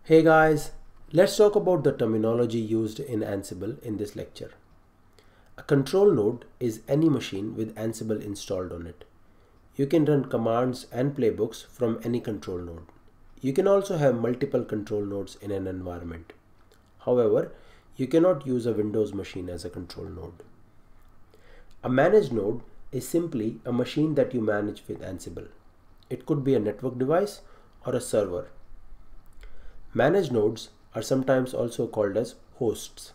Hey guys, let's talk about the terminology used in Ansible in this lecture. A control node is any machine with Ansible installed on it. You can run commands and playbooks from any control node. You can also have multiple control nodes in an environment. However, you cannot use a Windows machine as a control node. A managed node is simply a machine that you manage with Ansible. It could be a network device or a server. Managed nodes are sometimes also called as hosts.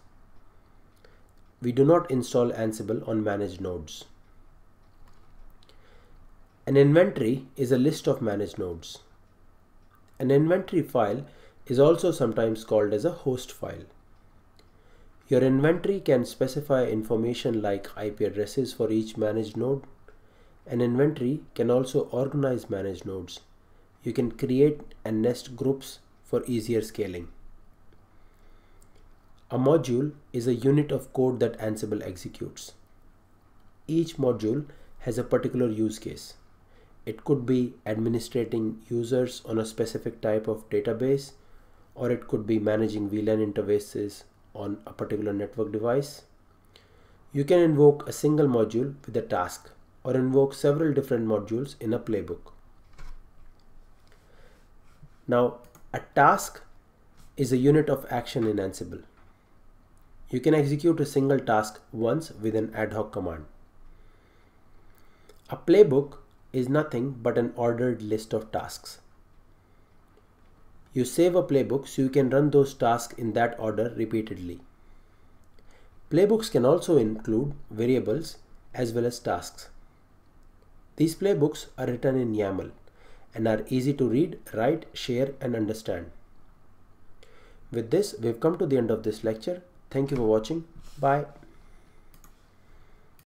We do not install Ansible on managed nodes. An inventory is a list of managed nodes. An inventory file is also sometimes called as a host file. Your inventory can specify information like IP addresses for each managed node. An inventory can also organize managed nodes. You can create and nest groups for easier scaling. A module is a unit of code that Ansible executes. Each module has a particular use case. It could be administrating users on a specific type of database, or it could be managing VLAN interfaces on a particular network device. You can invoke a single module with a task, or invoke several different modules in a playbook. Now, a task is a unit of action in Ansible. You can execute a single task once with an ad hoc command. A playbook is nothing but an ordered list of tasks. You save a playbook so you can run those tasks in that order repeatedly. Playbooks can also include variables as well as tasks. These playbooks are written in YAML and are easy to read, write, share, and understand. With this, we've come to the end of this lecture. Thank you for watching. Bye.